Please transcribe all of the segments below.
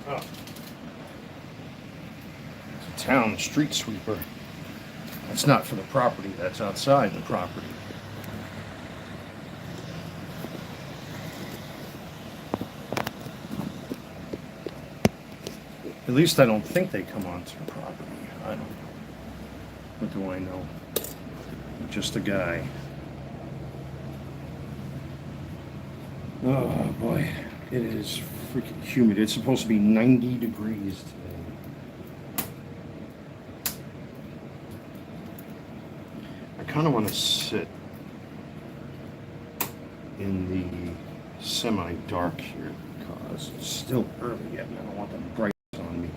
Oh. It's a town street sweeper. That's not for the property, that's outside the property. At least I don't think they come onto the property. I don't know. What do I know? I'm just a guy. Oh boy, it is freaking humid. It's supposed to be 90 degrees today. I kind of want to sit in the semi-dark here because it's still early yet and I don't want the bright on me.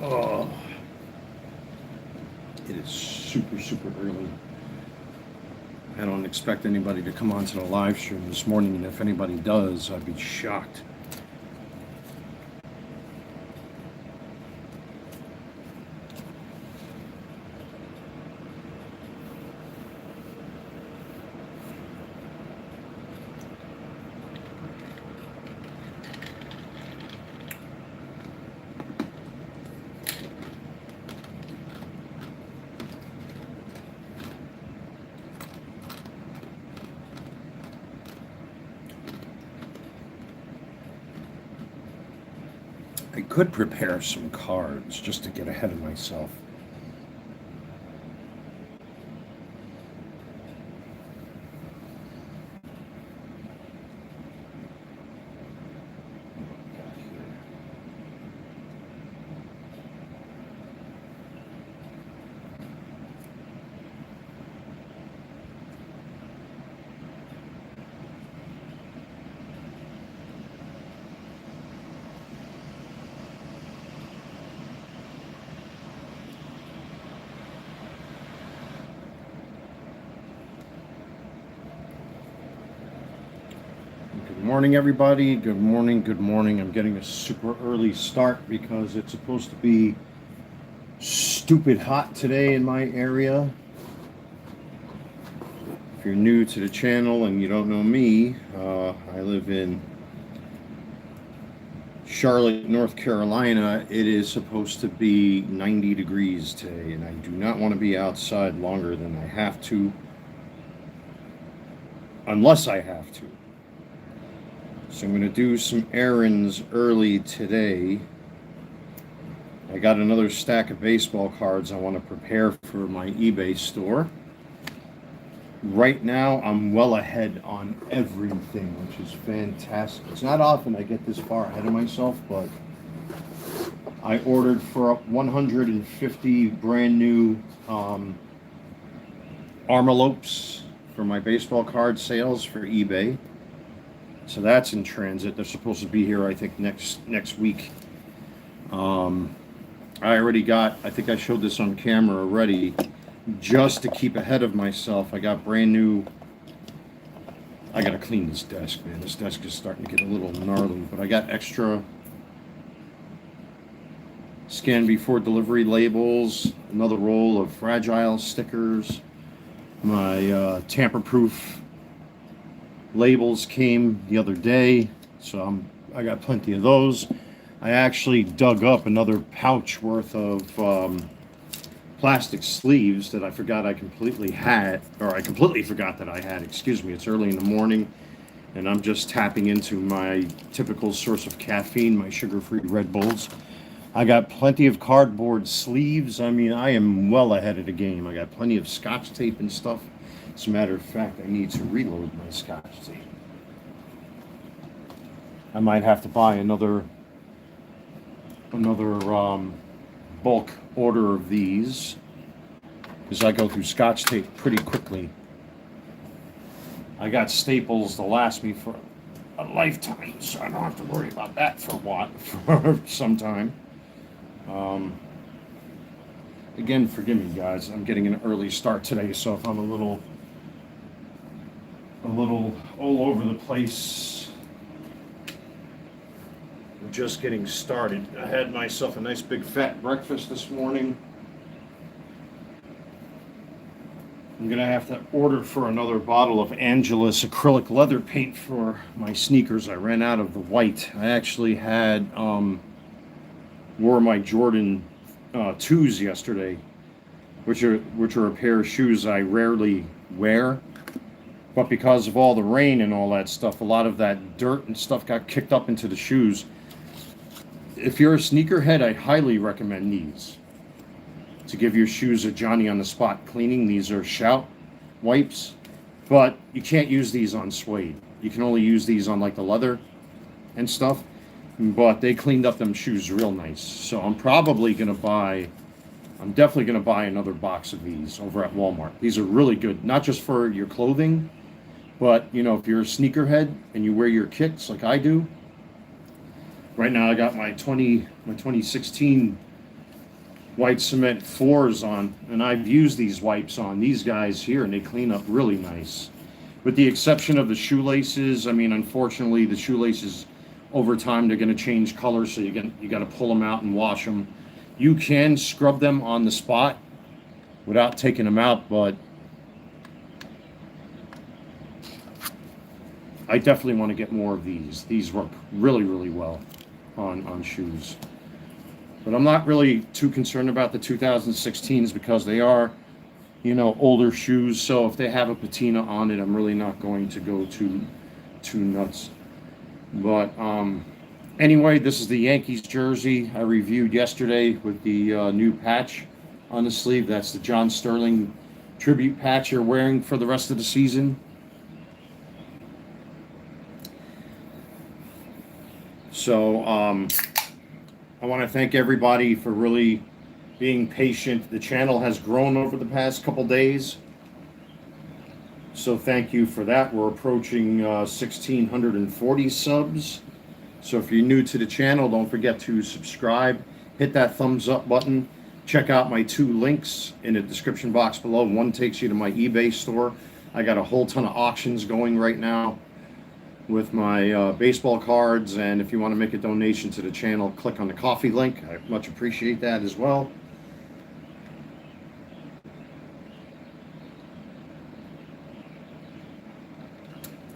Oh, it is super, super early. I don't expect anybody to come onto the live stream this morning, and if anybody does, I'd be shocked. I could prepare some cards just to get ahead of myself. Good morning, everybody. Good morning, good morning. I'm getting a super early start because it's supposed to be stupid hot today in my area. If you're new to the channel and you don't know me, I live in Charlotte, North Carolina. It is supposed to be 90 degrees today, and I do not want to be outside longer than I have to, unless I have to. So I'm going to do some errands early today. I got another stack of baseball cards I want to prepare for my eBay store. Right now, I'm well ahead on everything, which is fantastic. It's not often I get this far ahead of myself, but I ordered for 150 brand new envelopes for my baseball card sales for eBay. So that's in transit. They're supposed to be here, I think, next week. I already got, I think I showed this on camera already, just to keep ahead of myself. I got brand new, I gotta clean this desk, man. This desk is starting to get a little gnarly, but I got extra scan before delivery labels, another roll of fragile stickers, my tamper-proof labels came the other day, so I got plenty of those. I actually dug up another pouch worth of plastic sleeves that I forgot I completely had, or I completely forgot that I had, excuse me. It's early in the morning, and I'm just tapping into my typical source of caffeine, my sugar-free Red Bulls. I got plenty of cardboard sleeves. I mean, I am well ahead of the game. I got plenty of Scotch tape and stuff. As a matter of fact, I need to reload my Scotch tape. I might have to buy another bulk order of these, because I go through Scotch tape pretty quickly. I got staples to last me for a lifetime, so I don't have to worry about that for some time. Again, forgive me, guys. I'm getting an early start today, so if I'm a little all over the place, I'm just getting started. I had myself a nice big fat breakfast this morning. I'm gonna have to order for another bottle of Angelus acrylic leather paint for my sneakers. I ran out of the white. I actually had wore my Jordan 2s yesterday, which are a pair of shoes I rarely wear. But because of all the rain and all that stuff, a lot of that dirt and stuff got kicked up into the shoes. If you're a sneakerhead, I highly recommend these. To give your shoes a Johnny on the spot cleaning, these are Shout wipes. But you can't use these on suede. You can only use these on like the leather and stuff. But they cleaned up them shoes real nice. So I'm definitely going to buy another box of these over at Walmart. These are really good, not just for your clothing, but, you know, if you're a sneakerhead and you wear your kicks like I do. Right now I got my 2016 white cement 4s on, and I've used these wipes on these guys here, and they clean up really nice. With the exception of the shoelaces, I mean, unfortunately, the shoelaces, over time, they're going to change color, so you got to pull them out and wash them. You can scrub them on the spot without taking them out, but I definitely want to get more of these. These work really, really well on shoes. But I'm not really too concerned about the 2016s because they are, you know, older shoes. So if they have a patina on it, I'm really not going to go too nuts. But anyway, this is the Yankees jersey I reviewed yesterday with the new patch on the sleeve. That's the John Sterling tribute patch you're wearing for the rest of the season. So I want to thank everybody for really being patient. The channel has grown over the past couple days, so thank you for that. We're approaching 1,640 subs. So if you're new to the channel, don't forget to subscribe, hit that thumbs up button, check out my 2 links in the description box below. One takes you to my eBay store. I got a whole ton of auctions going right now with my baseball cards, and if you want to make a donation to the channel, click on the coffee link. I much appreciate that as well.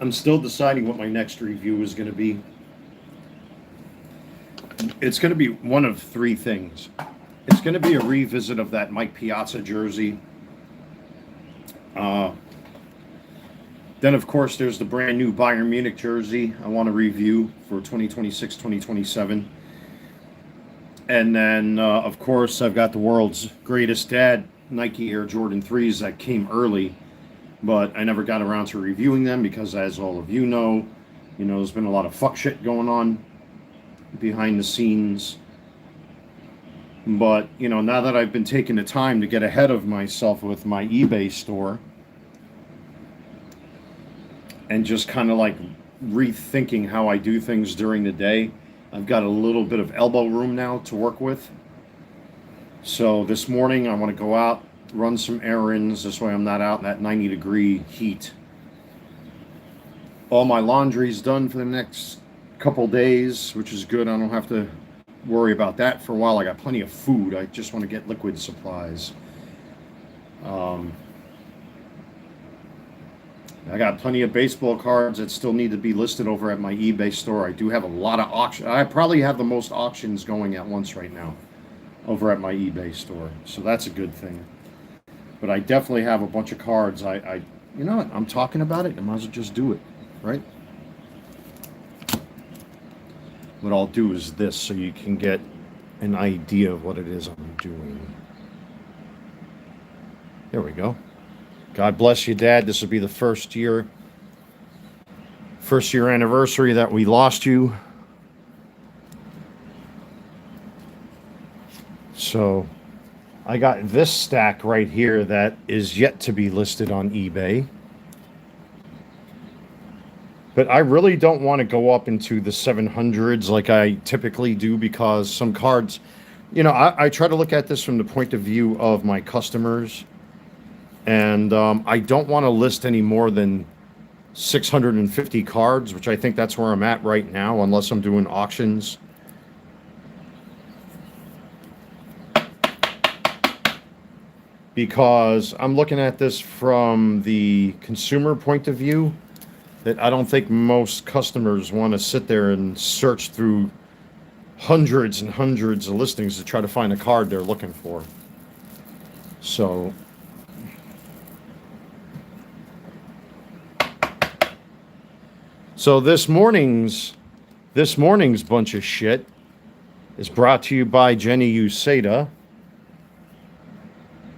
I'm still deciding what my next review is going to be. It's going to be one of 3 things. It's going to be a revisit of that Mike Piazza jersey. Then, of course, there's the brand new Bayern Munich jersey I want to review for 2026-2027. And then, of course, I've got the world's greatest dad Nike Air Jordan 3s that came early, but I never got around to reviewing them because, as all of you know, there's been a lot of fuck shit going on behind the scenes. But, now that I've been taking the time to get ahead of myself with my eBay store, and just kind of like rethinking how I do things during the day, I've got a little bit of elbow room now to work with. So this morning I want to go out, run some errands. This way I'm not out in that 90-degree heat. All my laundry's done for the next couple days, which is good. I don't have to worry about that for a while. I got plenty of food. I just want to get liquid supplies. I got plenty of baseball cards that still need to be listed over at my eBay store. I do have a lot of auctions. I probably have the most auctions going at once right now over at my eBay store. So that's a good thing. But I definitely have a bunch of cards. You know what? I'm talking about it. I might as well just do it, right? What I'll do is this so you can get an idea of what it is I'm doing. There we go. God bless you, Dad. This will be the first year anniversary that we lost you. So I got this stack right here that is yet to be listed on eBay. But I really don't want to go up into the 700s like I typically do, because some cards, I try to look at this from the point of view of my customers. And I don't want to list any more than 650 cards, which I think that's where I'm at right now, unless I'm doing auctions. because I'm looking at this from the consumer point of view, that I don't think most customers want to sit there and search through hundreds and hundreds of listings to try to find a card they're looking for. So this morning's bunch of shit is brought to you by Jenny Useda,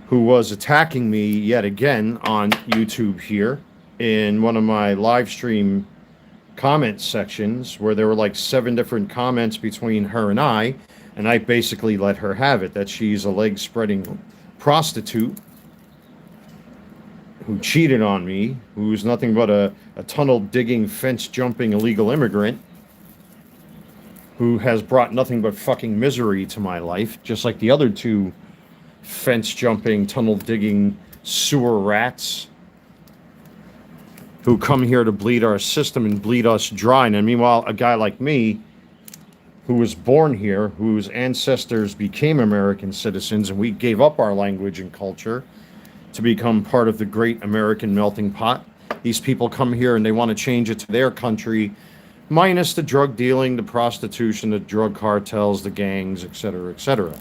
who was attacking me yet again on YouTube here in one of my live stream comment sections, where there were like 7 different comments between her and I basically let her have it, that she's a leg spreading prostitute who cheated on me, who's nothing but a tunnel digging, fence jumping illegal immigrant who has brought nothing but fucking misery to my life, just like the other 2 fence jumping, tunnel digging sewer rats who come here to bleed our system and bleed us dry. And meanwhile, a guy like me, who was born here, whose ancestors became American citizens, and we gave up our language and culture to become part of the great American melting pot. These people come here and they want to change it to their country, minus the drug dealing, the prostitution, the drug cartels, the gangs, etc., etc.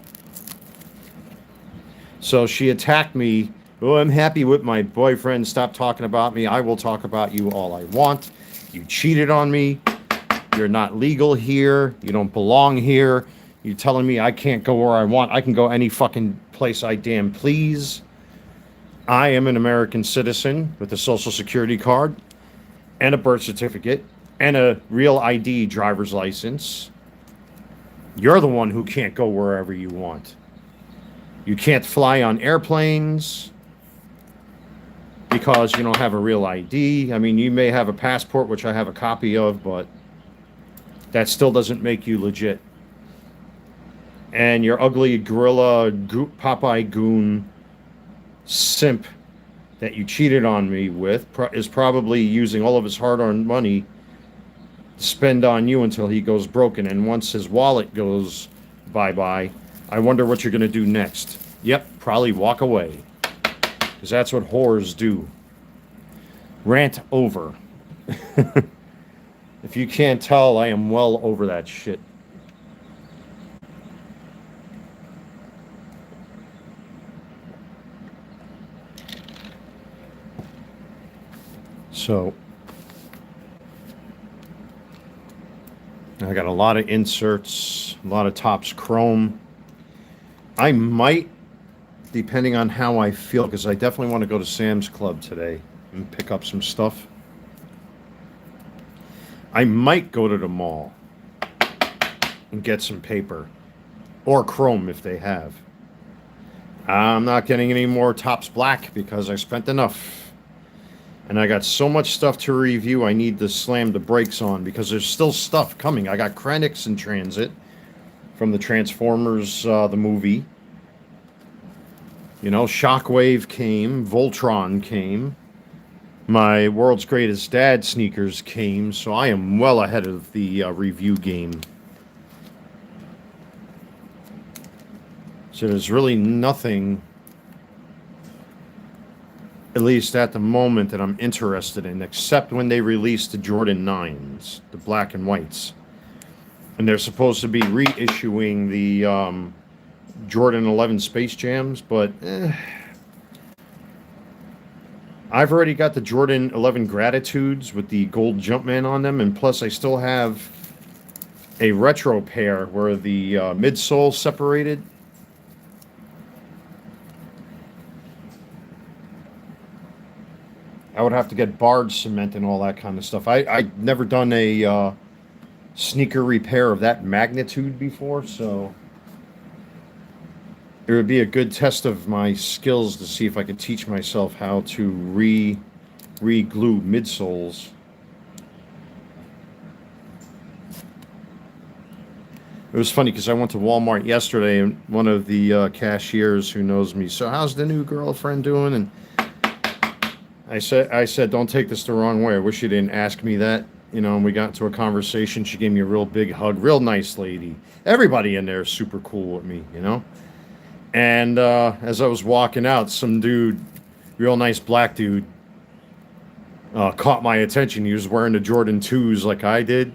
So she attacked me. Oh, I'm happy with my boyfriend. Stop talking about me. I will talk about you all I want. You cheated on me. You're not legal here. You don't belong here. You're telling me I can't go where I want. I can go any fucking place I damn please. I am an American citizen with a social security card and a birth certificate and a real ID driver's license. You're the one who can't go wherever you want. You can't fly on airplanes because you don't have a real ID. I mean, you may have a passport, which I have a copy of, but that still doesn't make you legit. And your ugly gorilla, Popeye goon simp that you cheated on me with is probably using all of his hard-earned money to spend on you until he goes broken. And once his wallet goes bye-bye, I wonder what you're going to do next. Yep, probably walk away. Because that's what whores do. Rant over. If you can't tell, I am well over that shit. So, I got a lot of inserts, a lot of Topps Chrome. I might, depending on how I feel, because I definitely want to go to Sam's Club today and pick up some stuff. I might go to the mall and get some paper or Chrome if they have. I'm not getting any more Topps Black because I spent enough. And I got so much stuff to review, I need to slam the brakes on because there's still stuff coming. I got Krennic's in transit from the Transformers, the movie. You know, Shockwave came, Voltron came. My World's Greatest Dad sneakers came, so I am well ahead of the review game. So there's really nothing, at least at the moment, that I'm interested in, except when they release the Jordan 9s, the black and whites. And they're supposed to be reissuing the Jordan 11 Space Jams, but I've already got the Jordan 11 Gratitudes with the gold Jumpman on them, and plus I still have a retro pair where the midsole separated. I would have to get barge cement and all that kind of stuff. I've never done a sneaker repair of that magnitude before, so it would be a good test of my skills to see if I could teach myself how to re-glue midsoles. It was funny because I went to Walmart yesterday, and one of the cashiers who knows me, so how's the new girlfriend doing? And I said, don't take this the wrong way. I wish you didn't ask me that. You know, and we got into a conversation. She gave me a real big hug. Real nice lady. Everybody in there is super cool with me, you know. And as I was walking out, some dude, real nice black dude, caught my attention. He was wearing the Jordan 2s like I did.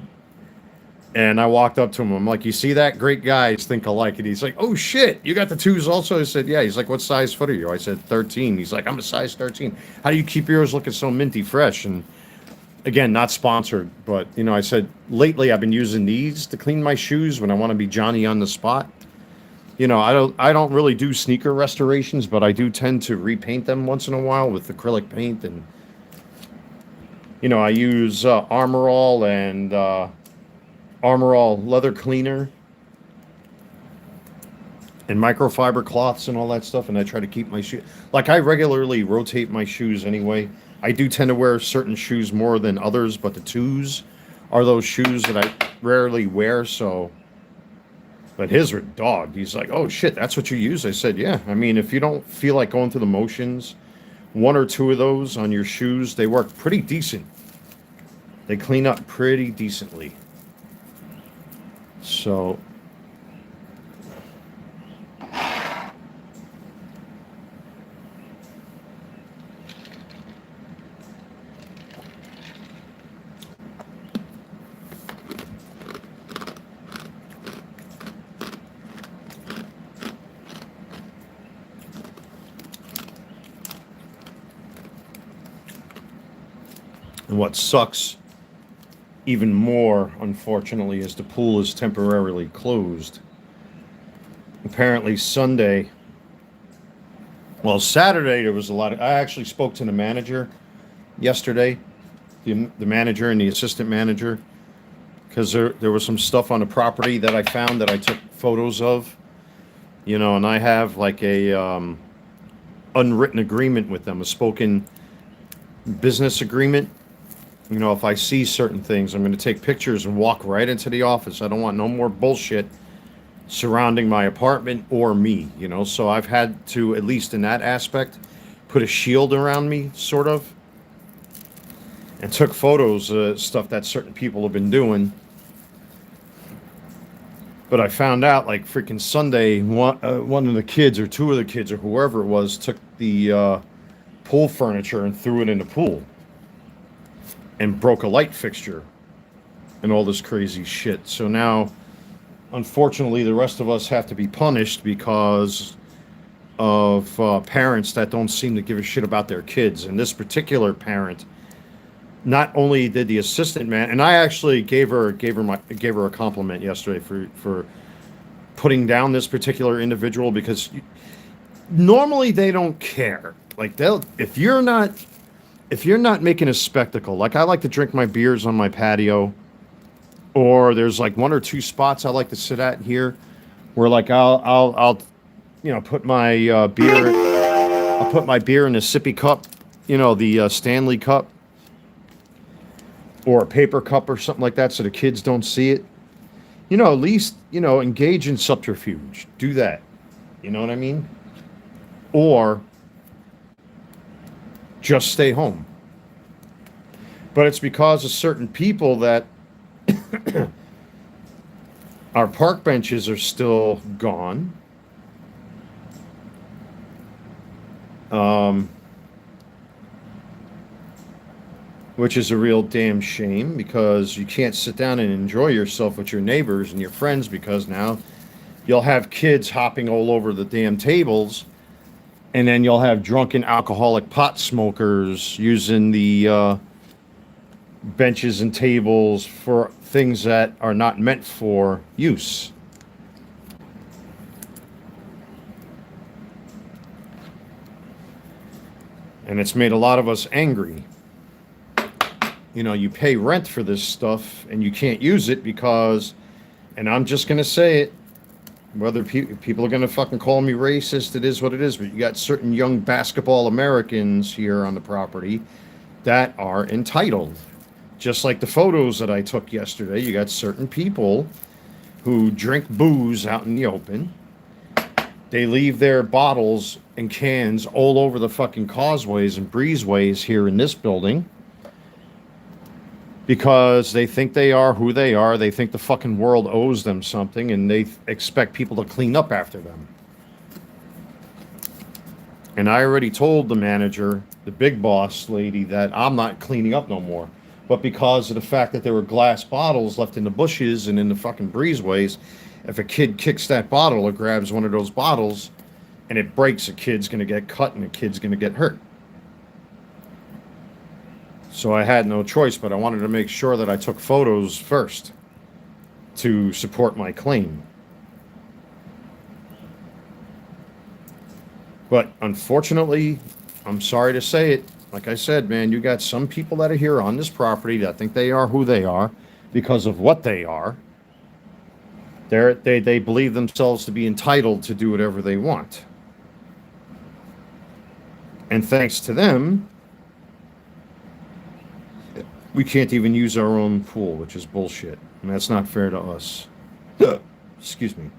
And I walked up to him. I'm like, you see that? Great guys think alike. And he's like, oh, shit, you got the 2s also? I said, yeah. He's like, what size foot are you? I said, 13. He's like, I'm a size 13. How do you keep yours looking so minty fresh? And again, not sponsored, but, you know, I said, lately I've been using these to clean my shoes when I want to be Johnny on the spot. You know, I don't really do sneaker restorations, but I do tend to repaint them once in a while with acrylic paint. And, you know, I use Armor All and Armor All leather cleaner and microfiber cloths and all that stuff, and I try to keep my shoe, like, I regularly rotate my shoes anyway. I do tend to wear certain shoes more than others, but the 2s are those shoes that I rarely wear. So, but his were dogged. He's like, oh shit, that's what you use? I said, yeah. I mean, if you don't feel like going through the motions, 1 or 2 of those on your shoes, they work pretty decent. They clean up pretty decently. So, and what sucks even more, unfortunately, is the pool is temporarily closed. Apparently Sunday, well, Saturday there was a lot of, I actually spoke to the manager yesterday, the manager and the assistant manager, because there was some stuff on the property that I found that I took photos of, you know, and I have like a unwritten agreement with them, a spoken business agreement. You know, if I see certain things, I'm going to take pictures and walk right into the office. I don't want no more bullshit surrounding my apartment or me, you know. So I've had to, at least in that aspect, put a shield around me, sort of, and took photos of stuff that certain people have been doing. But I found out, like, freaking Sunday, one of the kids or 2 of the kids or whoever it was took the pool furniture and threw it in the pool and broke a light fixture and all this crazy shit. So now, unfortunately, the rest of us have to be punished because of parents that don't seem to give a shit about their kids. And this particular parent, not only did the assistant man, and I actually gave her a compliment yesterday for putting down this particular individual, because normally they don't care. Like, if you're not making a spectacle, like I like to drink my beers on my patio, or there's like 1 or 2 spots I like to sit at here, where like I'll you know, put my beer, I'll put my beer in a sippy cup, you know, the Stanley cup, or a paper cup or something like that, so the kids don't see it. You know, at least, you know, engage in subterfuge. Do that. You know what I mean? Or just stay home. But it's because of certain people that our park benches are still gone. Which is a real damn shame, because you can't sit down and enjoy yourself with your neighbors and your friends, because now you'll have kids hopping all over the damn tables, and then you'll have drunken alcoholic pot smokers using the benches and tables for things that are not meant for use. And it's made a lot of us angry. You know, you pay rent for this stuff and you can't use it because, and I'm just going to say it, whether people are going to fucking call me racist, it is what it is, but you got certain young basketball Americans here on the property that are entitled. Just like the photos that I took yesterday, you got certain people who drink booze out in the open. They leave their bottles and cans all over the fucking causeways and breezeways here in this building, because they think they are who they are. They think the fucking world owes them something, and they expect people to clean up after them. And I already told the manager, the big boss lady, that I'm not cleaning up no more. But because of the fact that there were glass bottles left in the bushes and in the fucking breezeways, if a kid kicks that bottle or grabs one of those bottles and it breaks, a kid's going to get cut and a kid's going to get hurt. So I had no choice, but I wanted to make sure that I took photos first to support my claim. But unfortunately, I'm sorry to say it, like I said, man, you got some people that are here on this property that think they are who they are because of what they are. They believe themselves to be entitled to do whatever they want. And thanks to them, we can't even use our own pool, which is bullshit. And that's not fair to us. Excuse me.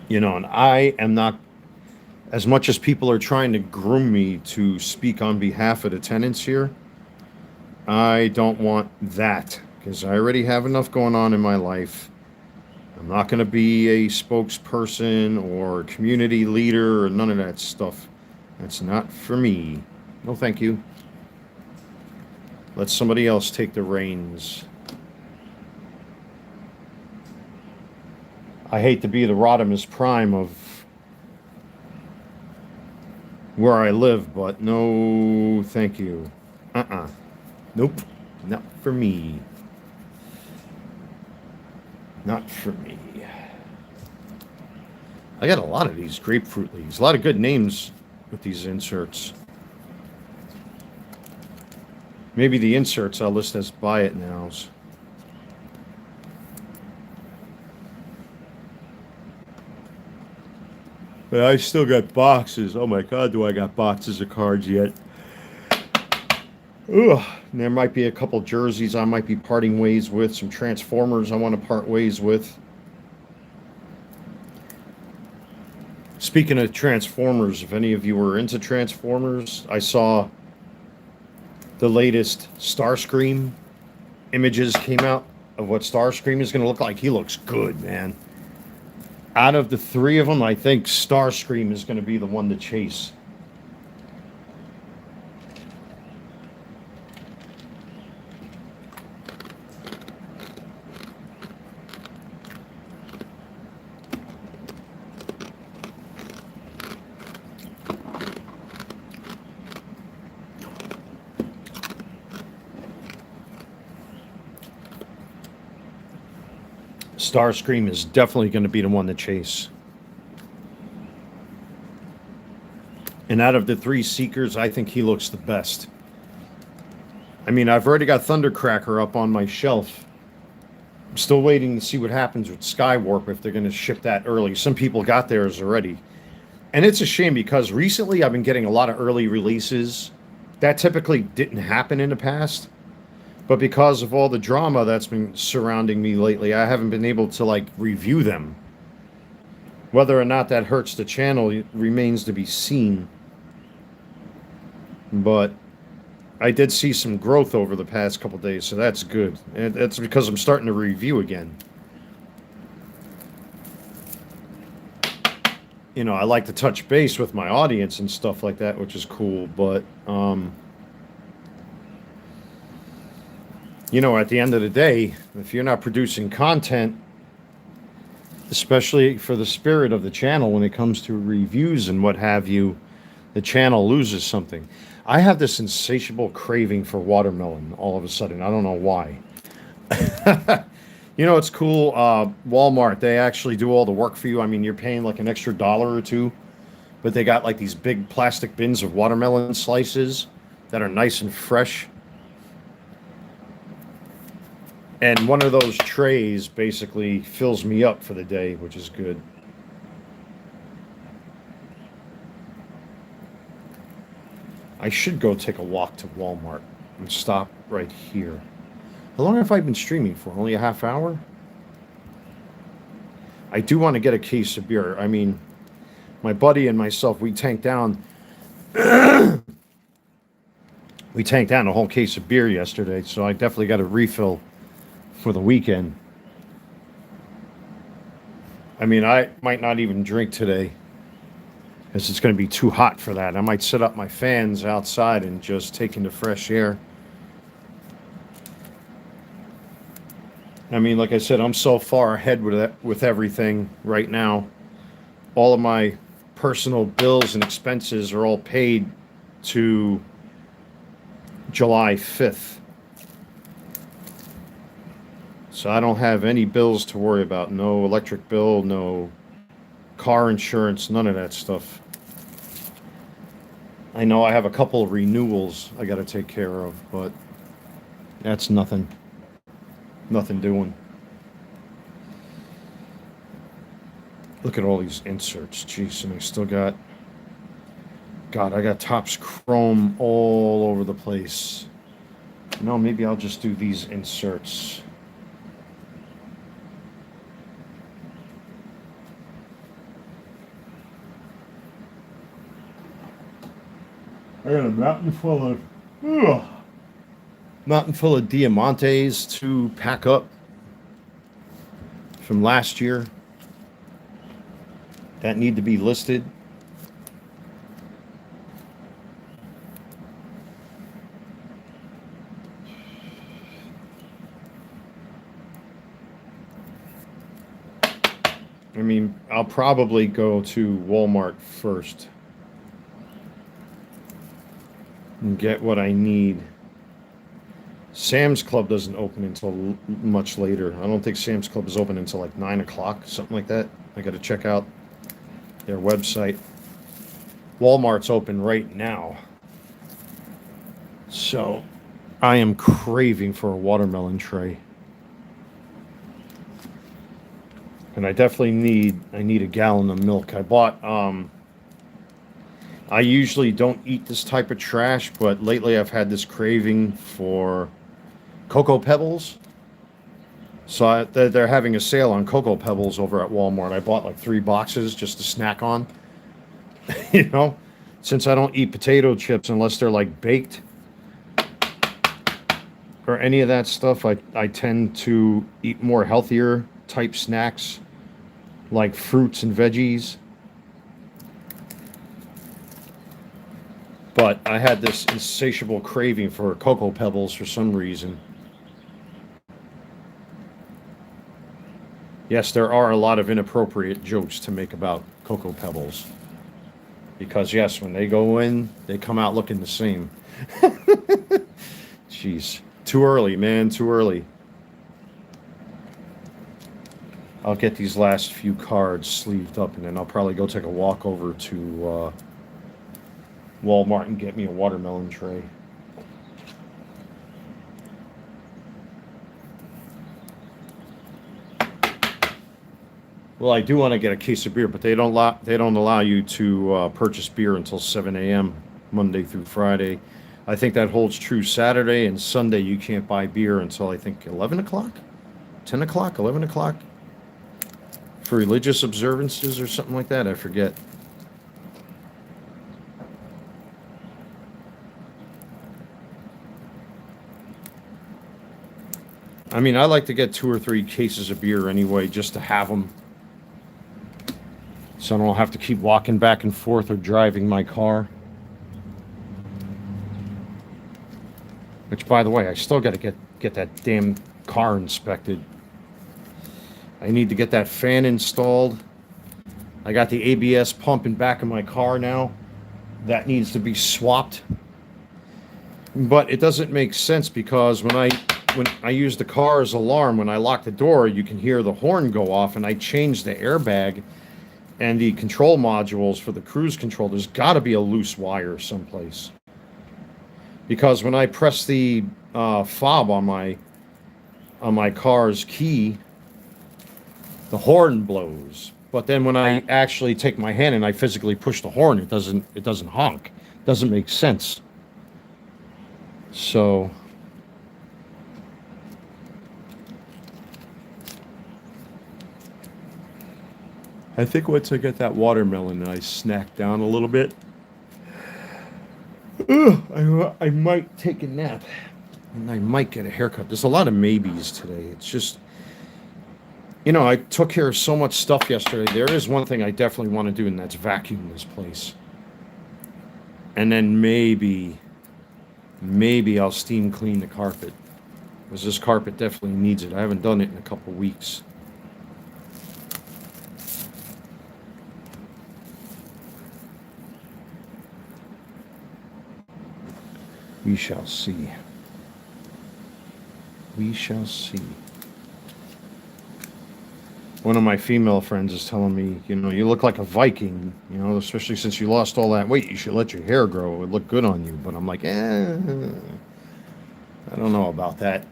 You know, and I am not, as much as people are trying to groom me to speak on behalf of the tenants here, I don't want that because I already have enough going on in my life. I'm not going to be a spokesperson or community leader or none of that stuff. That's not for me. No, thank you. Let somebody else take the reins. I hate to be the Rodimus Prime of where I live, but no, thank you. Nope, not for me. Not for me. I got a lot of these grapefruit leaves. A lot of good names with these inserts. Maybe the inserts I'll list as buy it nows. But I still got boxes. Oh my God, do I got boxes of cards yet? Ugh. And there might be a couple jerseys I might be parting ways with. Some Transformers I want to part ways with. Speaking of Transformers, if any of you were into Transformers, I saw the latest Starscream images came out of what Starscream is going to look like. He looks good, man. Out of the three of them, I think Starscream is going to be the one to chase. Starscream is definitely going to be the one to chase. And out of the three Seekers, I think he looks the best. I mean, I've already got Thundercracker up on my shelf. I'm still waiting to see what happens with Skywarp if they're going to ship that early. Some people got theirs already. And it's a shame because recently I've been getting a lot of early releases. That typically didn't happen in the past. But because of all the drama that's been surrounding me lately, I haven't been able to, like, review them. Whether or not that hurts the channel remains to be seen. But I did see some growth over the past couple days, so that's good. And that's because I'm starting to review again. You know, I like to touch base with my audience and stuff like that, which is cool, but... you know, at the end of the day, if you're not producing content, especially for the spirit of the channel when it comes to reviews and what have you, the channel loses something. I have this insatiable craving for watermelon all of a sudden. I don't know why. You know, it's cool. Walmart, they actually do all the work for you. I mean, you're paying like an extra $1 or $2, but they got like these big plastic bins of watermelon slices that are nice and fresh. And one of those trays basically fills me up for the day, which is good. I should go take a walk to Walmart and stop right here. How long have I been streaming for? Only a half hour? I do want to get a case of beer. I mean, my buddy and myself, we tanked down... we tanked down a whole case of beer yesterday, so I definitely got a refill for the weekend. I mean, I might not even drink today because it's going to be too hot for that. I might set up my fans outside and just take in the fresh air. I mean, like I said, I'm so far ahead with everything right now. All of my personal bills and expenses are all paid to July 5th. So I don't have any bills to worry about. No electric bill, no car insurance, none of that stuff. I know I have a couple of renewals I got to take care of, but that's nothing. Nothing doing. Look at all these inserts. Jeez, and I still got... God, I got Topps Chrome all over the place. No, maybe I'll just do these inserts. I got a mountain full of Diamantes to pack up from last year that need to be listed. I mean, I'll probably go to Walmart first and get what I need. Sam's Club doesn't open until much later. I don't think Sam's Club is open until like 9 o'clock, something like that. I got to check out their website. Walmart's open right now. So I am craving for a watermelon tray. And I definitely need a gallon of milk. I bought I usually don't eat this type of trash, but lately I've had this craving for Cocoa Pebbles. So they're having a sale on Cocoa Pebbles over at Walmart. I bought like 3 boxes just to snack on. You know, since I don't eat potato chips unless they're like baked or any of that stuff, I tend to eat more healthier type snacks like fruits and veggies. But I had this insatiable craving for Cocoa Pebbles for some reason. Yes, there are a lot of inappropriate jokes to make about Cocoa Pebbles. Because, yes, when they go in, they come out looking the same. Jeez. Too early, man. Too early. I'll get these last few cards sleeved up, and then I'll probably go take a walk over to Walmart and get me a watermelon tray. Well, I do want to get a case of beer, but they don't allow you to purchase beer until 7 a.m. Monday through Friday. I think that holds true Saturday, and Sunday you can't buy beer until I think 11 o'clock, 10 o'clock, 11 o'clock for religious observances or something like that. I forget. I mean, I like to get 2 or 3 cases of beer anyway, just to have them. So I don't have to keep walking back and forth or driving my car. Which, by the way, I still got to get that damn car inspected. I need to get that fan installed. I got the ABS pump in back of my car now. That needs to be swapped. But it doesn't make sense because when I use the car's alarm, when I lock the door, you can hear the horn go off, and I changed the airbag and the control modules for the cruise control. There's got to be a loose wire someplace. Because when I press the fob on my car's key, the horn blows. But then when I actually take my hand and I physically push the horn, it doesn't honk. It doesn't make sense. So I think once I get that watermelon and I snack down a little bit, I might take a nap. And I might get a haircut. There's a lot of maybes today. It's just, You know, I took care of so much stuff yesterday. There is one thing I definitely want to do, and that's vacuum this place. And then maybe I'll steam clean the carpet. Because this carpet definitely needs it. I haven't done it in a couple weeks. We shall see. We shall see. One of my female friends is telling me, you know, you look like a Viking, you know, especially since you lost all that weight. You should let your hair grow. It would look good on you. But I'm like, I don't know about that.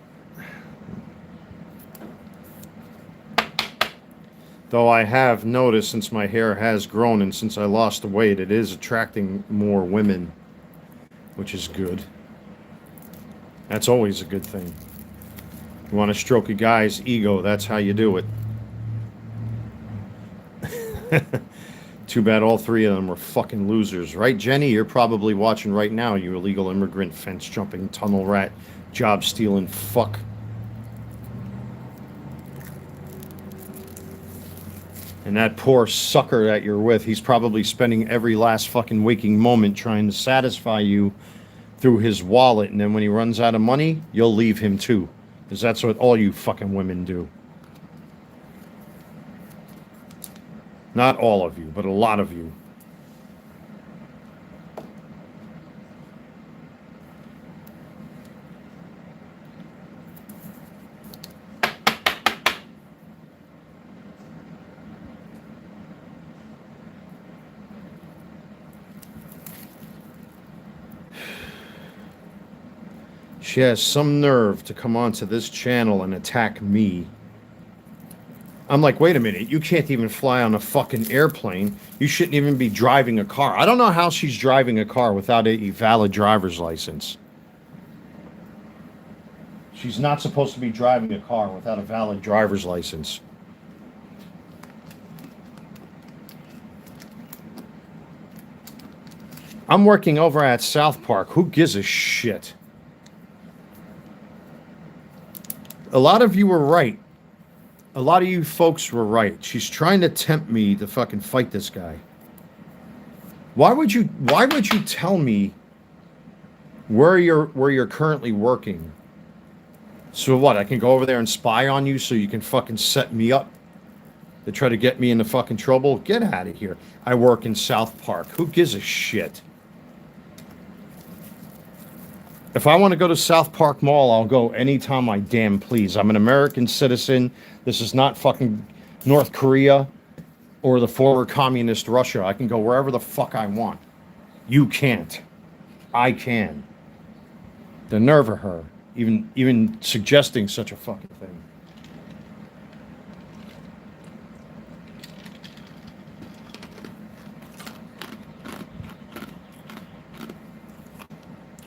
Though I have noticed since my hair has grown and since I lost the weight, it is attracting more women, which is good. That's always a good thing. You want to stroke a guy's ego, that's how you do it. Too bad all three of them were fucking losers. Right, Jenny? You're probably watching right now, you illegal immigrant, fence-jumping, tunnel rat, job-stealing fuck. And that poor sucker that you're with, he's probably spending every last fucking waking moment trying to satisfy you through his wallet. And then when he runs out of money, you'll leave him too. Because that's what all you fucking women do. Not all of you, but a lot of you. She has some nerve to come onto this channel and attack me. I'm like, wait a minute, you can't even fly on a fucking airplane. You shouldn't even be driving a car. I don't know how she's driving a car without a valid driver's license. She's not supposed to be driving a car without a valid driver's license. I'm working over at South Park. Who gives a shit? A lot of you were right. A lot of you folks were right. She's trying to tempt me to fucking fight this guy. Why would you tell me where you're currently working? So what? I can go over there and spy on you so you can fucking set me up to try to get me into fucking trouble? Get out of here. I work in South Park. Who gives a shit? If I want to go to South Park Mall, I'll go anytime I damn please. I'm an American citizen. This is not fucking North Korea or the former communist Russia. I can go wherever the fuck I want. You can't. I can. The nerve of her, even suggesting such a fucking thing.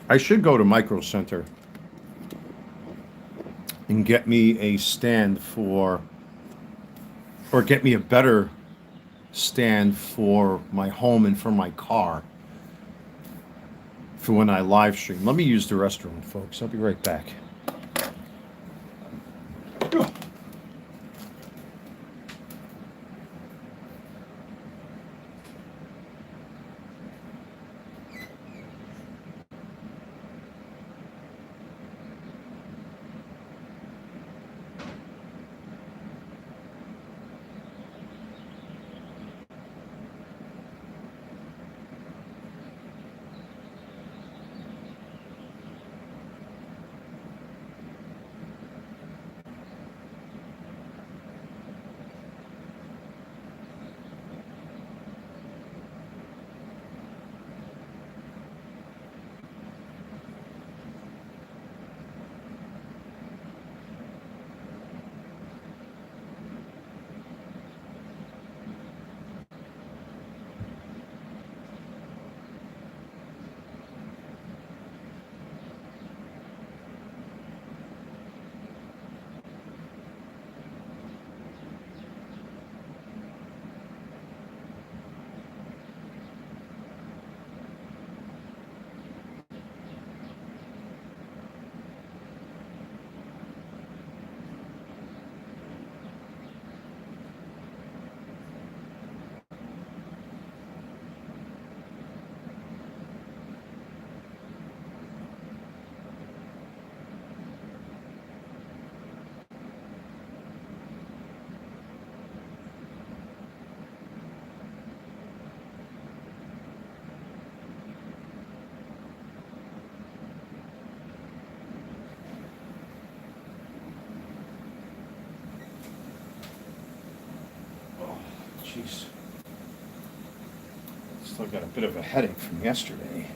I should go to Micro Center and get me a stand for, or get me a better stand for my home and for my car for when I live stream. Let me use the restroom, folks. I'll be right back. jeez. Still got a bit of a headache from yesterday.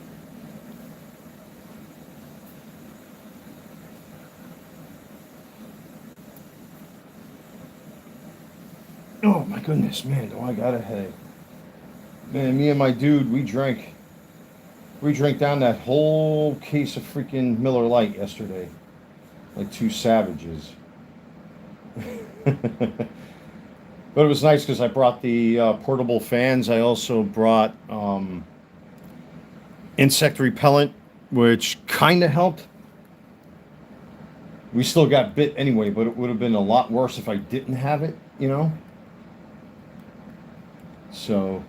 Oh my goodness, man, do I got a headache. Man, me and my dude, we drank down that whole case of freaking Miller Lite yesterday. Like two savages. But it was nice because I brought the portable fans. I also brought insect repellent, which kind of helped. We still got bit anyway, but it would have been a lot worse if I didn't have it, you know? So...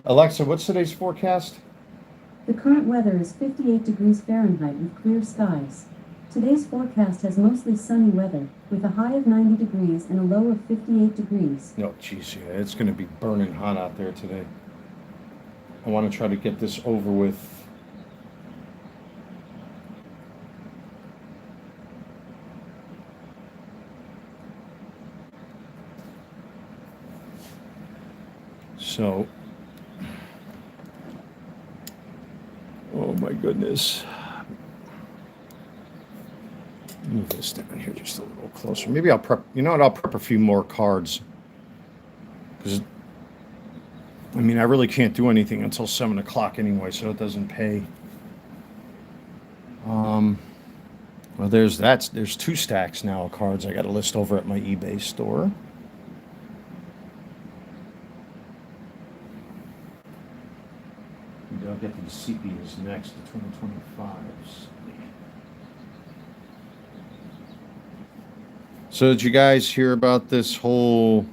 Alexa, what's today's forecast? The current weather is 58 degrees Fahrenheit with clear skies. Today's forecast has mostly sunny weather, with a high of 90 degrees and a low of 58 degrees. No, geez, yeah, it's going to be burning hot out there today. I want to try to get this over with. So... Oh my goodness. Move this down here just a little closer. Maybe I'll prep, you know what, I'll prep a few more cards. Because, I mean, I really can't do anything until 7 o'clock anyway, so it doesn't pay. Well, there's 2 stacks now of cards I got to list over at my eBay store. I'll get these CPs next, the 2025s. So did you guys hear about this whole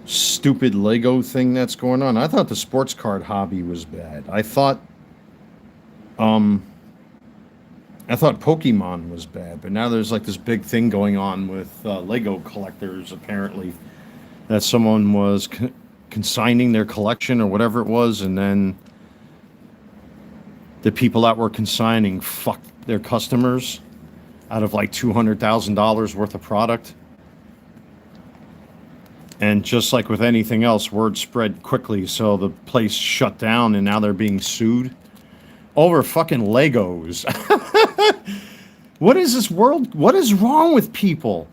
stupid Lego thing that's going on? I thought the sports card hobby was bad. I thought Pokemon was bad, but now there's like this big thing going on with Lego collectors, apparently, that someone was consigning their collection or whatever it was, and then the people that were consigning fucked their customers out of like $200,000 worth of product. And just like with anything else, word spread quickly, so the place shut down, and now they're being sued over fucking Legos. What is this world? What is wrong with people?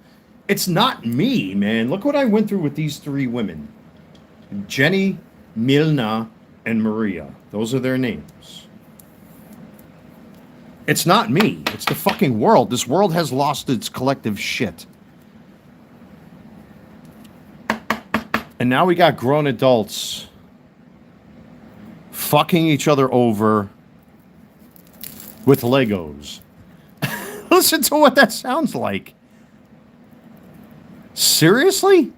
It's not me, man. Look what I went through with these 3 women. Jenny, Milna, and Maria. Those are their names. It's not me. It's the fucking world. This world has lost its collective shit. And now we got grown adults fucking each other over with Legos. Listen to what that sounds like. Seriously?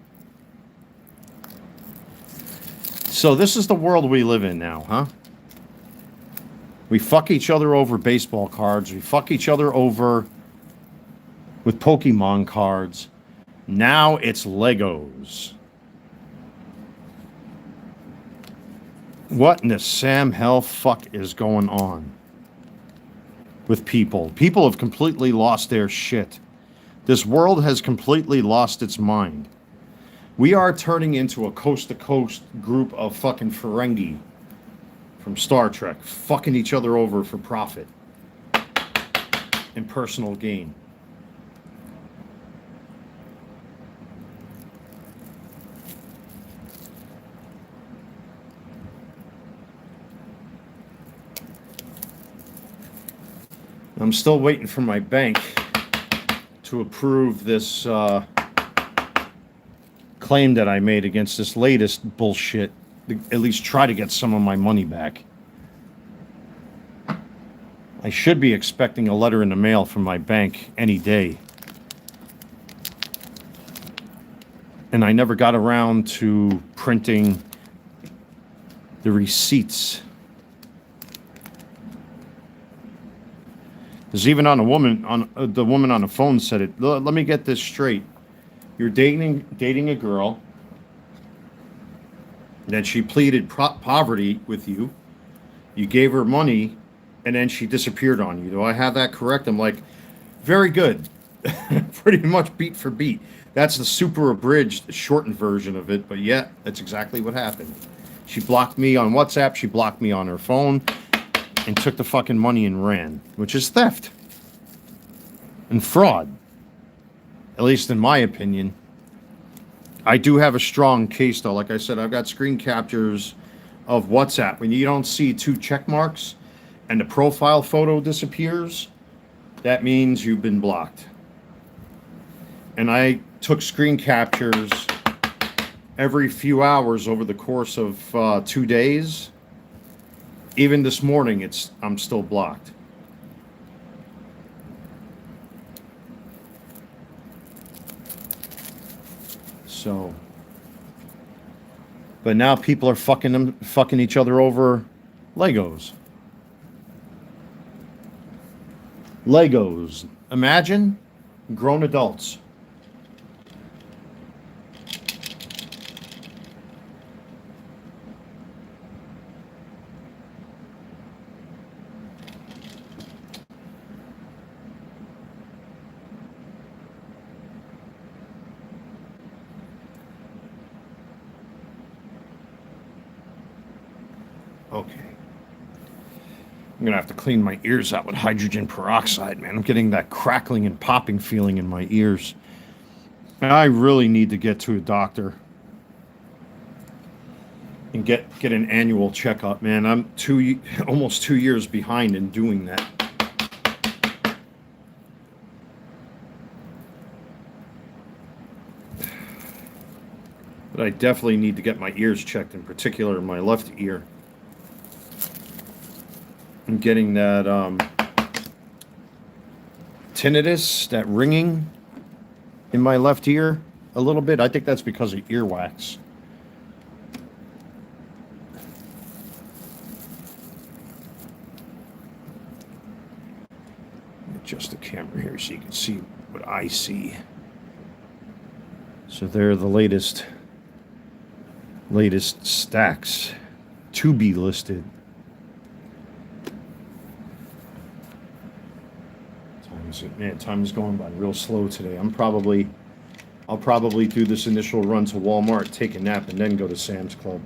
So this is the world we live in now, huh? We fuck each other over baseball cards. We fuck each other over with Pokemon cards. Now it's Legos. What in the Sam hell fuck is going on with people? People have completely lost their shit. This world has completely lost its mind. We are turning into a coast-to-coast group of fucking Ferengi from Star Trek, fucking each other over for profit and personal gain. I'm still waiting for my bank to approve this claim that I made against this latest bullshit. At least try to get some of my money back. I should be expecting a letter in the mail from my bank any day. And I never got around to printing the receipts. There's even on a woman on the woman on the phone said it. Let me get this straight. You're dating a girl. Then she pleaded poverty with you. You gave her money, and then she disappeared on you. Do I have that correct? I'm like, very good. Pretty much beat for beat. That's the super abridged, shortened version of it, but yeah, that's exactly what happened. She blocked me on WhatsApp, she blocked me on her phone, and took the fucking money and ran, which is theft and fraud, at least in my opinion. I do have a strong case, though. Like I said, I've got screen captures of WhatsApp. When you don't see 2 check marks and the profile photo disappears, that means you've been blocked. And I took screen captures every few hours over the course of 2 days. Even this morning, I'm still blocked. So, but now people are fucking each other over Legos. Legos. Imagine grown adults. Okay. I'm gonna have to clean my ears out with hydrogen peroxide, man. I'm getting that crackling and popping feeling in my ears. And I really need to get to a doctor and get an annual checkup, man. I'm almost 2 years behind in doing that. But I definitely need to get my ears checked, in particular my left ear. I'm getting that tinnitus, that ringing in my left ear a little bit. I think that's because of earwax. Adjust the camera here so you can see what I see. So they're the latest stacks to be listed. Time is going by real slow today. I'll probably do this initial run to Walmart, take a nap, and then go to Sam's Club.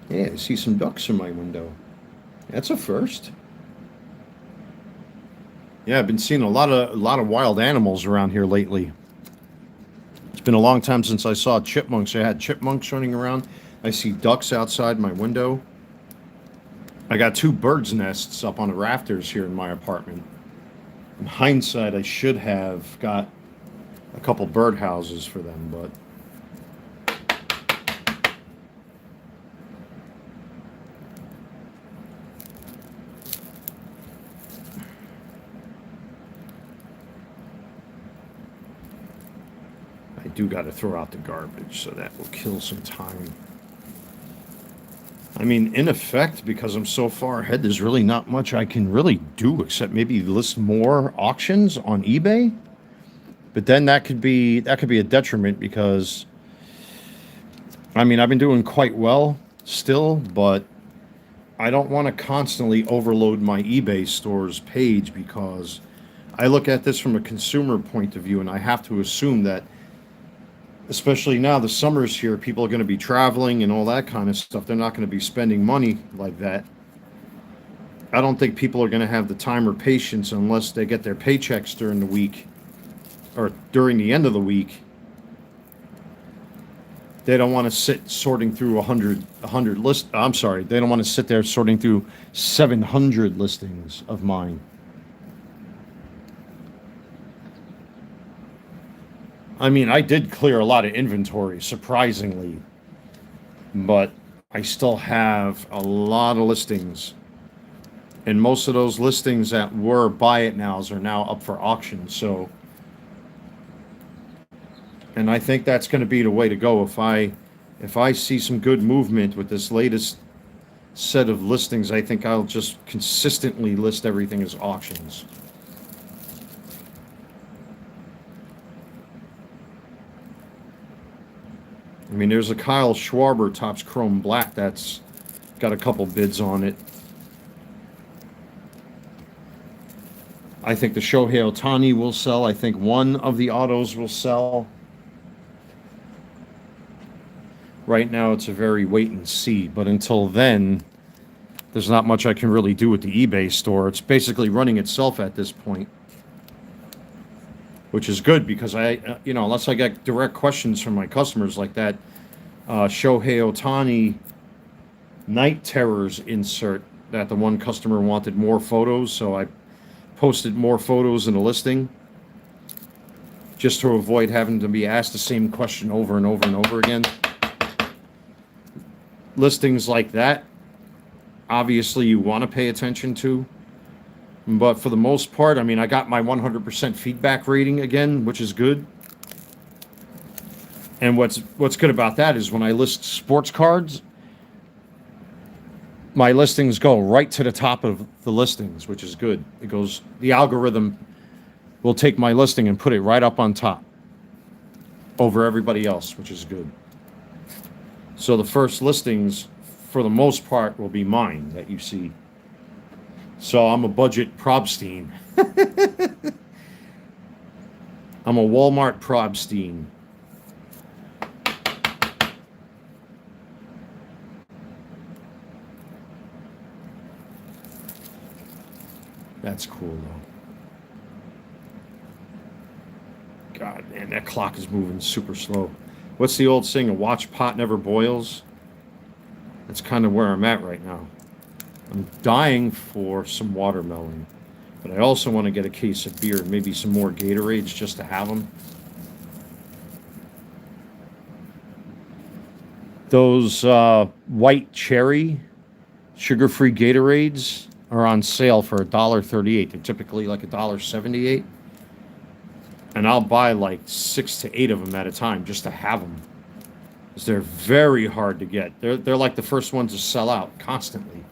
Yeah, I see some ducks in my window. That's a first. Yeah, I've been seeing a lot of wild animals around here lately. It's been a long time since I saw chipmunks. I had chipmunks running around. I see ducks outside my window. I got 2 birds' nests up on the rafters here in my apartment. In hindsight, I should have got a couple bird houses for them, but I do got to throw out the garbage, so that will kill some time. I mean, in effect, because I'm so far ahead, there's really not much I can really do except maybe list more auctions on eBay. But then that could be a detriment because, I mean, I've been doing quite well still, but I don't want to constantly overload my eBay store's page because I look at this from a consumer point of view, and I have to assume that, especially now the summer's here, people are going to be traveling and all that kind of stuff. They're not going to be spending money like that. I don't think people are going to have the time or patience unless they get their paychecks during the week or during the end of the week. They don't want to sit sorting through 100 lists. I'm sorry. They don't want to sit there sorting through 700 listings of mine. I mean, I did clear a lot of inventory, surprisingly, but I still have a lot of listings. And most of those listings that were buy it nows are now up for auction. So, and I think that's going to be the way to go. If I see some good movement with this latest set of listings, I think I'll just consistently list everything as auctions. I mean, there's a Kyle Schwarber Topps Chrome Black that's got a couple bids on it. I think the Shohei Ohtani will sell. I think one of the autos will sell. Right now, it's a very wait and see. But until then, there's not much I can really do with the eBay store. It's basically running itself at this point, which is good because unless I get direct questions from my customers like that Shohei Ohtani Night Terrors insert that the one customer wanted more photos, so I posted more photos in the listing just to avoid having to be asked the same question over and over and over again. Listings like that, obviously you want to pay attention to, but for the most part, I mean, I got my 100% feedback rating again, which is good. And what's good about that is when I list sports cards, my listings go right to the top of the listings, which is good. The algorithm will take my listing and put it right up on top over everybody else, which is good. So the first listings, for the most part, will be mine that you see. So I'm a budget Probstein. I'm a Walmart Probstein. That's cool, though. God, man, that clock is moving super slow. What's the old saying? A watch pot never boils? That's kind of where I'm at right now. I'm dying for some watermelon, but I also want to get a case of beer and maybe some more Gatorades just to have them. Those white cherry sugar-free Gatorades are on sale for $1.38. They're typically like $1.78. And I'll buy like 6 to 8 of them at a time just to have them. Because they're very hard to get. They're like the first ones to sell out constantly.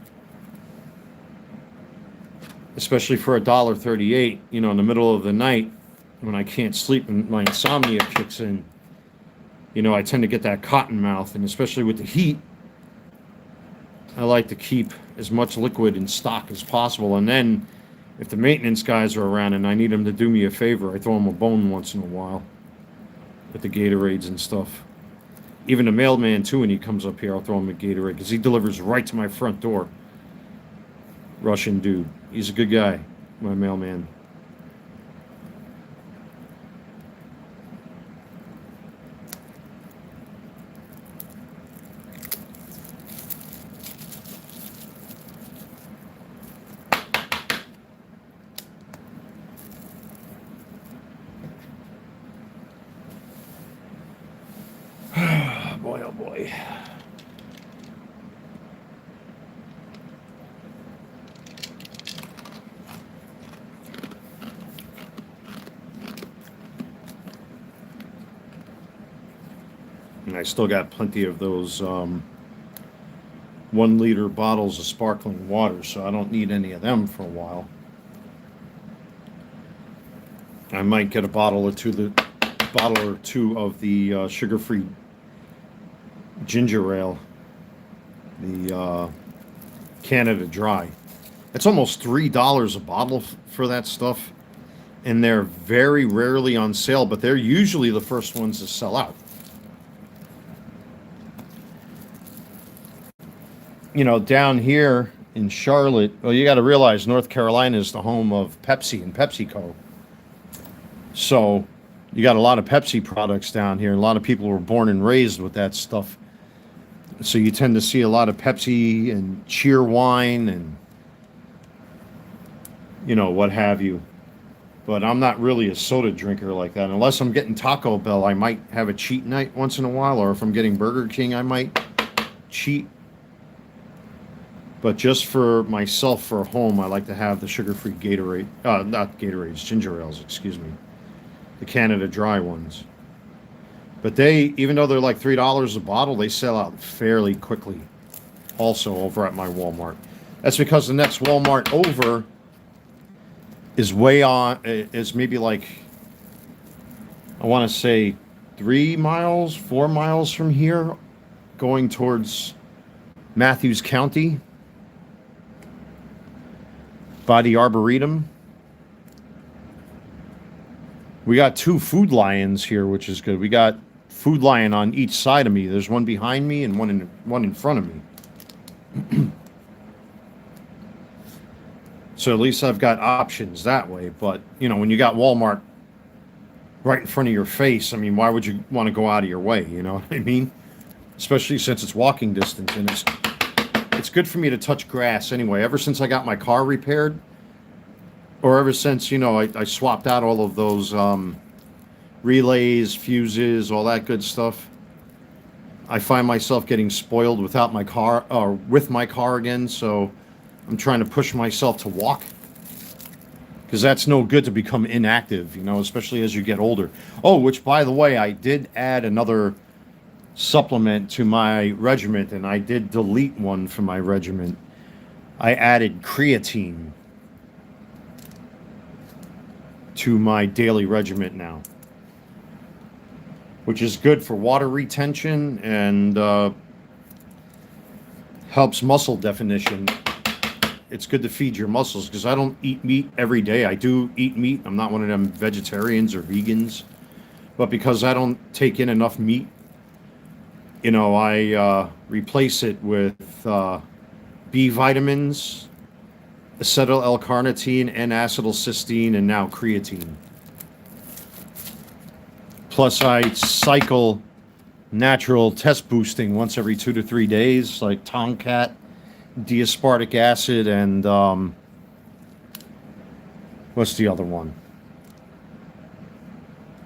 Especially for $1.38, in the middle of the night when I can't sleep and my insomnia kicks in. I tend to get that cotton mouth, and especially with the heat, I like to keep as much liquid in stock as possible. And then if the maintenance guys are around and I need them to do me a favor, I throw them a bone once in a while with the Gatorades and stuff. Even the mailman, too, when he comes up here, I'll throw him a Gatorade because he delivers right to my front door. Russian dude. He's a good guy, my mailman. Boy, oh boy. And I still got plenty of those 1-liter bottles of sparkling water, so I don't need any of them for a while. I might get a bottle or two of the sugar-free ginger ale, the Canada Dry. It's almost $3 a bottle for that stuff, and they're very rarely on sale, but they're usually the first ones to sell out. Down here in Charlotte, well, you got to realize North Carolina is the home of Pepsi and PepsiCo. So you got a lot of Pepsi products down here. A lot of people were born and raised with that stuff. So you tend to see a lot of Pepsi and cheer wine and, what have you. But I'm not really a soda drinker like that. Unless I'm getting Taco Bell, I might have a cheat night once in a while. Or if I'm getting Burger King, I might cheat. But just for myself, for home, I like to have the sugar-free Gatorade. Not Gatorades, ginger ales, excuse me. The Canada Dry ones. But they, even though they're like $3 a bottle, they sell out fairly quickly. also over at my Walmart. That's because the next Walmart over is is maybe like, I want to say 4 miles from here, going towards Matthews County by the Arboretum. We got 2 Food Lions here, which is good. We got Food Lion on each side of me. There's one behind me and one in front of me. So at least I've got options that way. But, you know, when you got Walmart right in front of your face, I mean, why would you want to go out of your way? You know what I mean? Especially since it's walking distance, and it's good for me to touch grass anyway. Ever since I got my car repaired, or ever since, you know, I swapped out all of those relays, fuses, all that good stuff, I find myself getting spoiled without my car, or with my car again. So I'm trying to push myself to walk, because that's no good to become inactive, you know, especially as you get older. Oh, which, by the way, I did add another supplement to my regimen, and I did delete one from my regimen. I added creatine to my daily regimen now, which is good for water retention and helps muscle definition. It's good to feed your muscles, because I don't eat meat every day. I do eat meat. I'm not one of them vegetarians or vegans. But because I don't take in enough meat, you know, I replace it with B vitamins, acetyl L-carnitine, and acetylcysteine, and now creatine. Plus, I cycle natural test boosting once every 2 to 3 days, like Tomcat, D-aspartic acid, and what's the other one?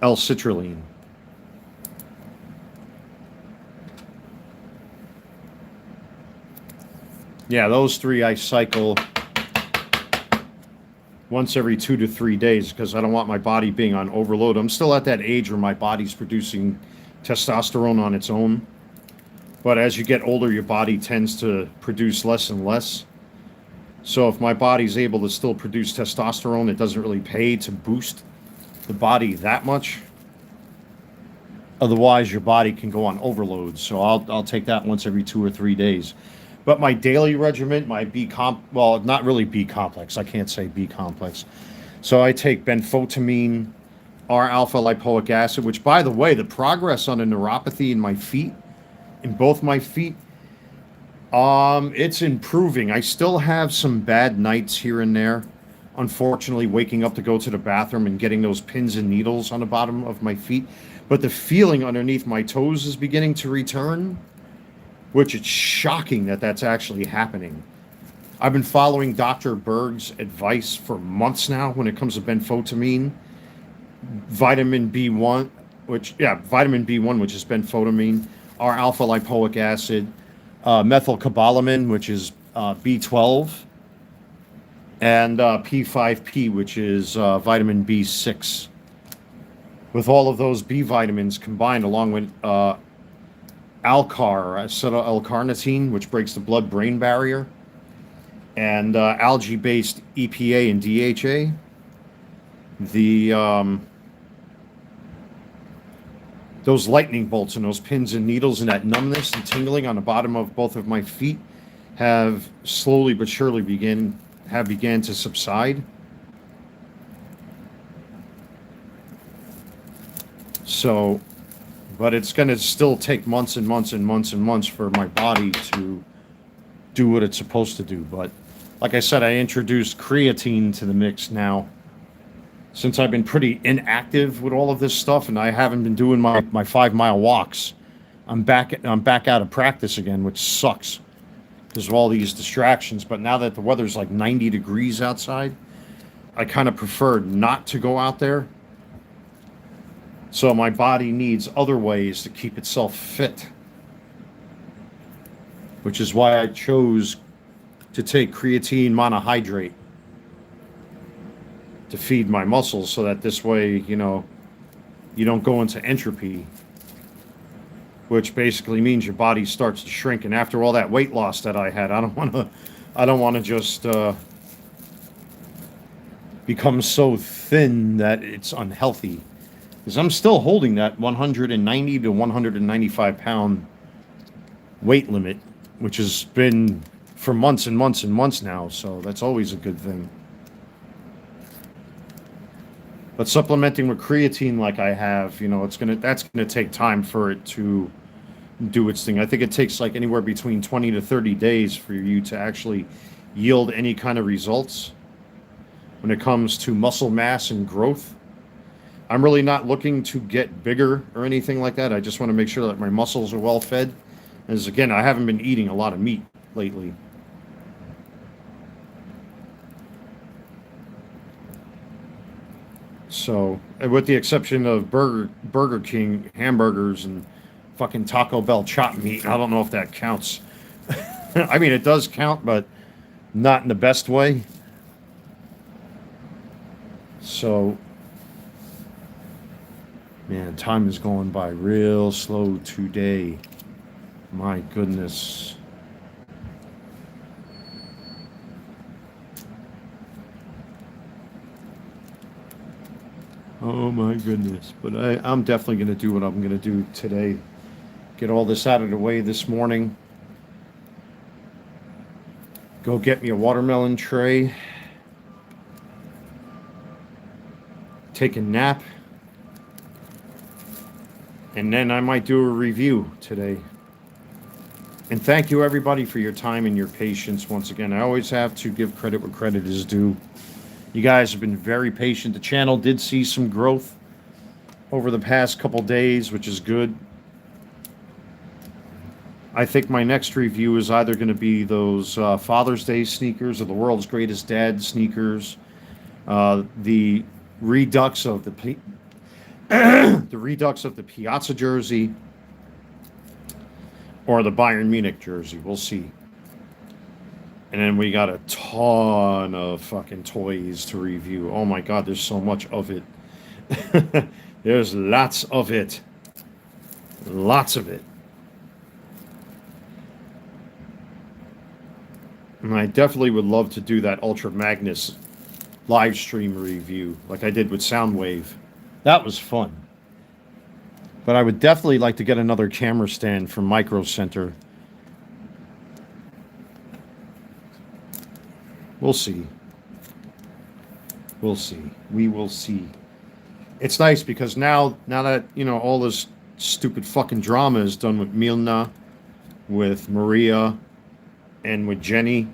L-citrulline. Yeah, those 3 I cycle once every 2 to 3 days, because I don't want my body being on overload. I'm still at that age where my body's producing testosterone on its own. But as you get older, your body tends to produce less and less. So if my body's able to still produce testosterone, it doesn't really pay to boost the body that much. Otherwise, your body can go on overload. So I'll take that once every 2 or 3 days. But my daily regimen, my well, not really B complex. I can't say B complex. So I take benfotiamine, R-alpha lipoic acid, which, by the way, the progress on a neuropathy in my feet, in both my feet, it's improving. I still have some bad nights here and there. Unfortunately, waking up to go to the bathroom and getting those pins and needles on the bottom of my feet. But the feeling underneath my toes is beginning to return, which it's shocking that that's actually happening. I've been following Dr. Berg's advice for months now when it comes to benfotiamine, vitamin B1, vitamin B1, which is benfotiamine, R-alpha lipoic acid, methylcobalamin, which is B12, and P5P, which is vitamin B6. With all of those B vitamins combined, along with Alcar, acetyl L-carnitine, which breaks the blood-brain barrier, and algae-based EPA and DHA, those lightning bolts and those pins and needles and that numbness and tingling on the bottom of both of my feet have slowly but surely began to subside. So, but it's going to still take months and months and months and months for my body to do what it's supposed to do. But like I said, I introduced creatine to the mix now, since I've been pretty inactive with all of this stuff, and I haven't been doing my 5-mile walks. I'm back out of practice again, which sucks because of all these distractions. But now that the weather's like 90 degrees outside, I kind of prefer not to go out there. So my body needs other ways to keep itself fit, which is why I chose to take creatine monohydrate to feed my muscles, so that this way, you know, you don't go into entropy which basically means your body starts to shrink. And after all that weight loss that I had, I don't want to just become so thin that it's unhealthy. Because I'm still holding that 190 to 195 pound weight limit, which has been for months and months and months now. So that's always a good thing. But supplementing with creatine like I have, you know, that's gonna take time for it to do its thing. I think it takes like anywhere between 20 to 30 days for you to actually yield any kind of results when it comes to muscle mass and growth. I'm really not looking to get bigger or anything like that. I just want to make sure that my muscles are well fed. As again, I haven't been eating a lot of meat lately. So, with the exception of Burger King hamburgers and fucking Taco Bell chopped meat, I don't know if that counts. I mean, it does count, but not in the best way. So, man, time is going by real slow today. My goodness. Oh my goodness. But I'm definitely going to do what I'm going to do today. Get all this out of the way this morning. Go get me a watermelon tray. Take a nap. And then I might do a review today. And thank you everybody for your time and your patience once again. I always have to give credit where credit is due. You guys have been very patient. The channel did see some growth over the past couple days, which is good. I think my next review is either going to be those Father's Day sneakers or the world's greatest dad sneakers. The redux of the the redux of the Piazza jersey or the Bayern Munich jersey. We'll see. And then we got a ton of fucking toys to review. Oh my god, there's so much of it. There's lots of it. Lots of it. And I definitely would love to do that Ultra Magnus live stream review like I did with Soundwave. That was fun. But I would definitely like to get another camera stand from Micro Center. We'll see. We'll see. We will see. It's nice because now that, you know, all this stupid fucking drama is done with Milna, with Maria, and with Jenny.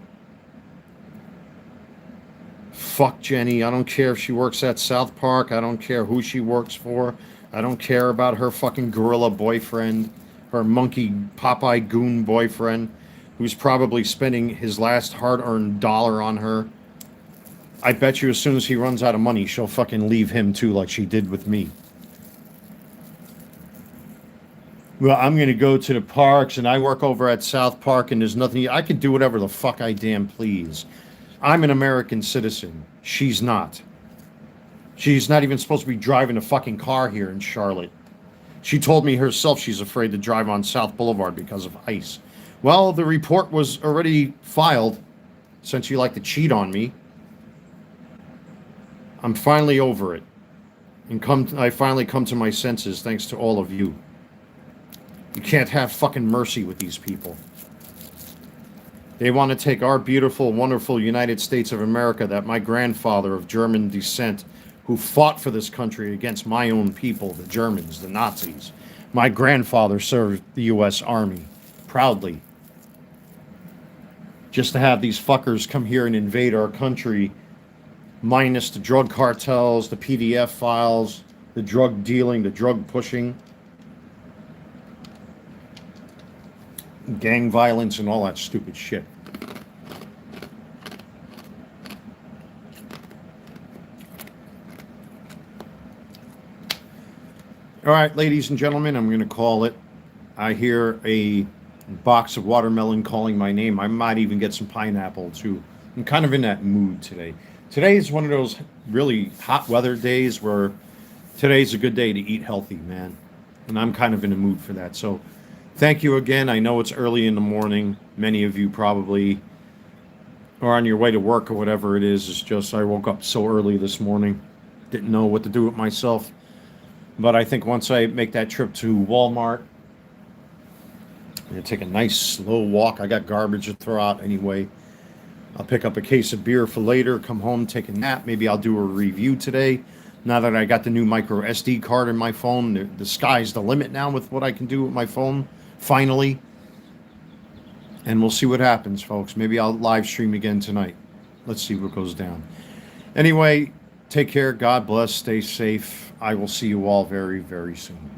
Fuck Jenny. I don't care if she works at South Park. I don't care who she works for. I don't care about her fucking gorilla boyfriend, her monkey Popeye goon boyfriend, who's probably spending his last hard-earned dollar on her. I bet you as soon as he runs out of money, she'll fucking leave him too, like she did with me. Well, I'm going to go to the parks, and I work over at South Park, and there's nothing... I can do whatever the fuck I damn please. I'm an American citizen. She's not. She's not even supposed to be driving a fucking car here in Charlotte. She told me herself she's afraid to drive on South Boulevard because of ice. Well, the report was already filed, since you like to cheat on me. I'm finally over it. And I finally come to my senses thanks to all of you. You can't have fucking mercy with these people. They want to take our beautiful, wonderful United States of America that my grandfather of German descent, who fought for this country against my own people, the Germans, the Nazis. My grandfather served the U.S. Army, proudly. Just to have these fuckers come here and invade our country, minus the drug cartels, the PDF files, the drug dealing, the drug pushing, gang violence, and all that stupid shit. All right, ladies and gentlemen, I'm going to call it. I hear a box of watermelon calling my name. I might even get some pineapple, too. I'm kind of in that mood today. Today is one of those really hot weather days where today's a good day to eat healthy, man. And I'm kind of in the mood for that. So Thank you again. I know it's early in the morning. Many of you probably are on your way to work or whatever it is. It's just I woke up so early this morning. Didn't know what to do with myself. But I think once I make that trip to Walmart, I'm going to take a nice slow walk. I got garbage to throw out anyway. I'll pick up a case of beer for later, come home, take a nap. Maybe I'll do a review today. Now that I got the new micro SD card in my phone, the sky's the limit now with what I can do with my phone, finally. And we'll see what happens, folks. Maybe I'll live stream again tonight. Let's see what goes down. Anyway, take care. God bless. Stay safe. I will see you all very, very soon.